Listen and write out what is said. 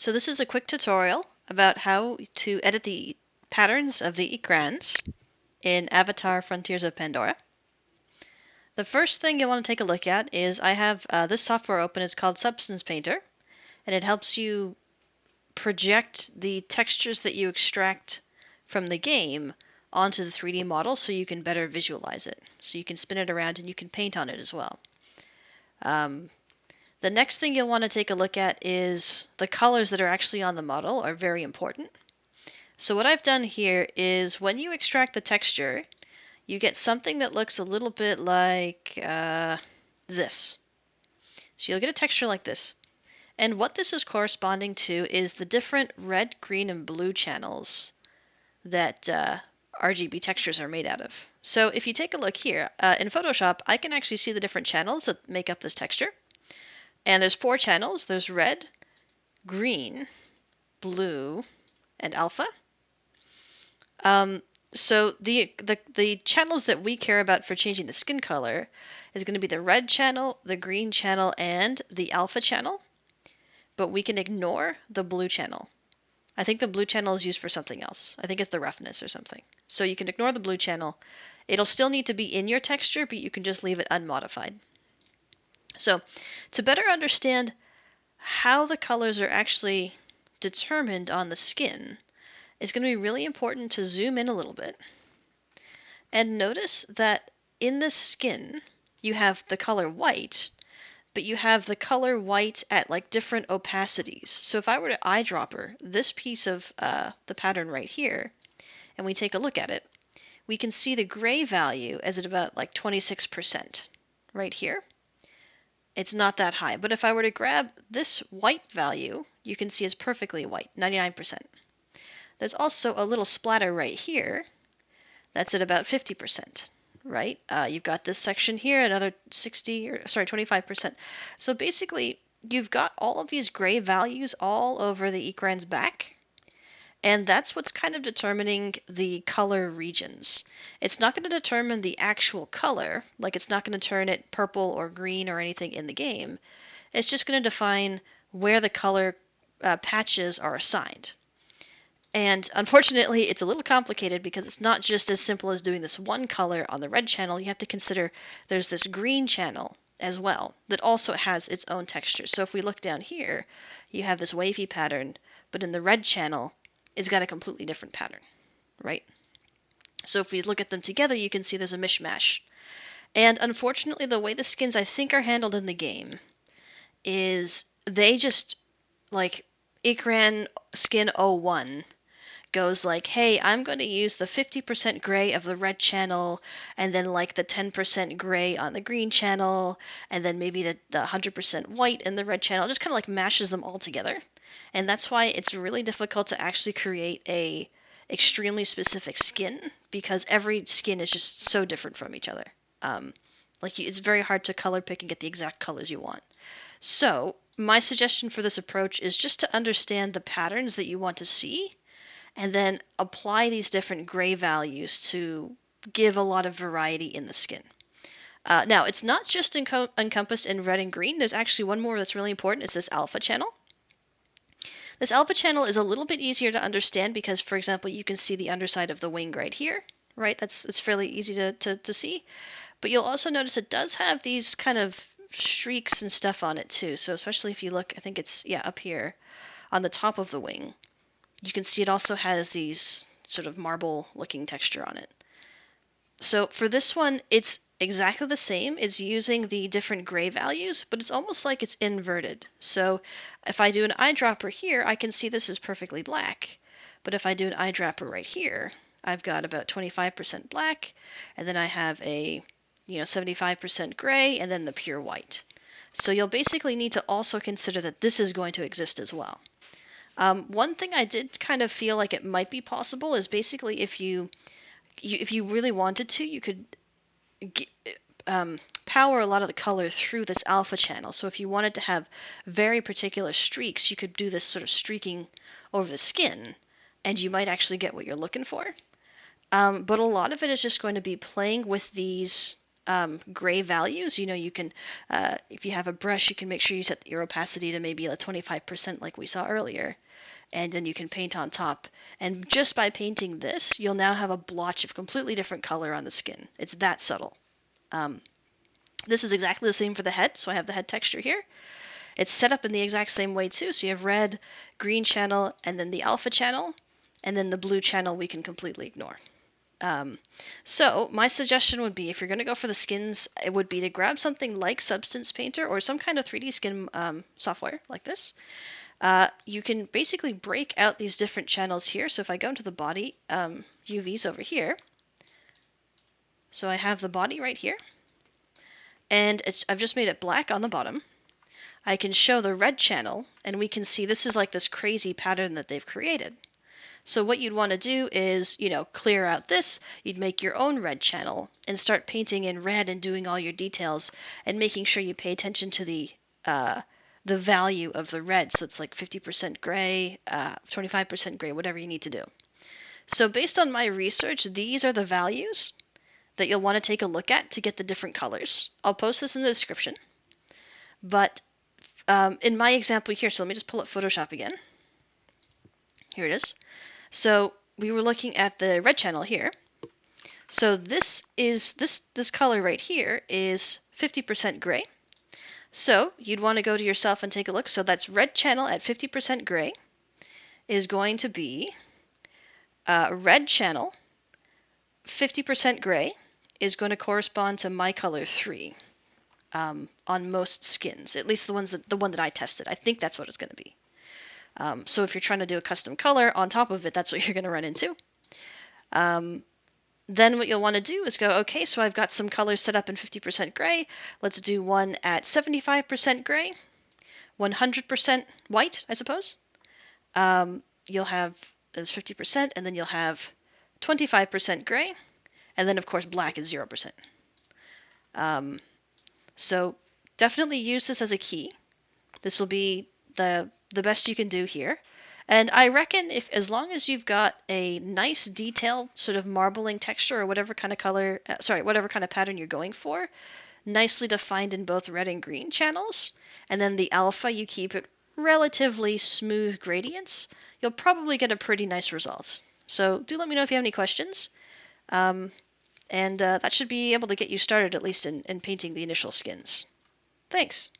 So this is a quick tutorial about how to edit the patterns of the Ikrans in Avatar Frontiers of Pandora. The first thing you'll want to take a look at is I have this software open. It's called Substance Painter, and it helps you project the textures that you extract from the game onto the 3D model so you can better visualize it. So you can spin it around and you can paint on it as well. The next thing you'll want to take a look at is the colors that are actually on the model are very important. So what I've done here is when you extract the texture, you get something that looks a little bit like this. So you'll get a texture like this. And what this is corresponding to is the different red, green, and blue channels that RGB textures are made out of. So if you take a look here, in Photoshop, I can actually see the different channels that make up this texture. And there's 4 channels. There's red, green, blue, and alpha. So the channels that we care about for changing the skin color is going to be the red channel, the green channel, and the alpha channel. But we can ignore the blue channel. I think the blue channel is used for something else. I think it's the roughness or something. So you can ignore the blue channel. It'll still need to be in your texture, but you can just leave it unmodified. So to better understand how the colors are actually determined on the skin, it's going to be really important to zoom in a little bit and notice that in the skin you have the color white, but you have the color white at like different opacities. So if I were to eyedropper this piece of the pattern right here and we take a look at it, we can see the gray value as at about like 26% right here. It's not that high, but if I were to grab this white value, you can see it's perfectly white, 99%. There's also a little splatter right here that's at about 50%, right? You've got this section here, another 25%. So basically, you've got all of these gray values all over the Ikran's back, and that's what's kind of determining the color regions. It's not going to determine the actual color, like it's not going to turn it purple or green or anything in the game. It's just going to define where the color patches are assigned. And unfortunately, it's a little complicated because it's not just as simple as doing this one color on the red channel. You have to consider there's this green channel as well that also has its own texture. So if we look down here, you have this wavy pattern, but in the red channel, it's got a completely different pattern, right? So if we look at them together, you can see there's a mishmash. And unfortunately, the way the skins I think are handled in the game is they just, like, Ikran skin 01 goes like, hey, I'm going to use the 50% gray of the red channel, and then like the 10% gray on the green channel, and then maybe the 100% white in the red channel. Just kind of like mashes them all together. And that's why it's really difficult to actually create a extremely specific skin, because every skin is just so different from each other. It's very hard to color pick and get the exact colors you want. So my suggestion for this approach is just to understand the patterns that you want to see, and then apply these different gray values to give a lot of variety in the skin. Now, it's not just encompassed in red and green. There's actually one more that's really important. It's this alpha channel. This alpha channel is a little bit easier to understand because, for example, you can see the underside of the wing right here, right? It's fairly easy to see. But you'll also notice it does have these kind of streaks and stuff on it too. So especially if you look, I think it's, up here on the top of the wing, you can see it also has these sort of marble looking texture on it. So for this one, it's exactly the same. It's using the different gray values, but it's almost like it's inverted. So if I do an eyedropper here, I can see this is perfectly black. But if I do an eyedropper right here, I've got about 25% black, and then I have a 75% gray, and then the pure white. So you'll basically need to also consider that this is going to exist as well. One thing I did kind of feel like it might be possible is basically if you really wanted to, you could power a lot of the color through this alpha channel. So if you wanted to have very particular streaks, you could do this sort of streaking over the skin, and you might actually get what you're looking for. But a lot of it is just going to be playing with these gray values. You can, if you have a brush, you can make sure you set your opacity to maybe like 25% like we saw earlier. And then you can paint on top. And just by painting this, you'll now have a blotch of completely different color on the skin. It's that subtle. This is exactly the same for the head, so I have the head texture here. It's set up in the exact same way too, so you have red, green channel, and then the alpha channel, and then the blue channel we can completely ignore. So my suggestion would be, if you're going to go for the skins, it would be to grab something like Substance Painter or some kind of 3D skin software like this. You can basically break out these different channels here. So if I go into the body, UVs over here, so I have the body right here, and I've just made it black on the bottom. I can show the red channel, and we can see this is like this crazy pattern that they've created. So what you'd want to do is, clear out this, you'd make your own red channel and start painting in red and doing all your details and making sure you pay attention to the value of the red. So it's like 50% gray, 25% gray, whatever you need to do. So based on my research, these are the values that you'll want to take a look at to get the different colors. I'll post this in the description. But in my example here, so let me just pull up Photoshop again. Here it is. So we were looking at the red channel here. So this color right here is 50% gray. So you'd want to go to yourself and take a look. So that's red channel at 50% gray is going to be red channel 50% gray is going to correspond to my color 3 on most skins, at least the one that I tested. I think that's what it's going to be. So if you're trying to do a custom color on top of it, that's what you're going to run into. Then what you'll want to do is go, okay, so I've got some colors set up in 50% gray. Let's do one at 75% gray, 100% white, I suppose. You'll have as 50%, and then you'll have 25% gray, and then of course black is 0%. So definitely use this as a key. This will be the best you can do here. And I reckon as long as you've got a nice detailed sort of marbling texture or whatever kind of color, whatever kind of pattern you're going for, nicely defined in both red and green channels, and then the alpha you keep it relatively smooth gradients, you'll probably get a pretty nice result. So do let me know if you have any questions. And that should be able to get you started at least in painting the initial skins. Thanks.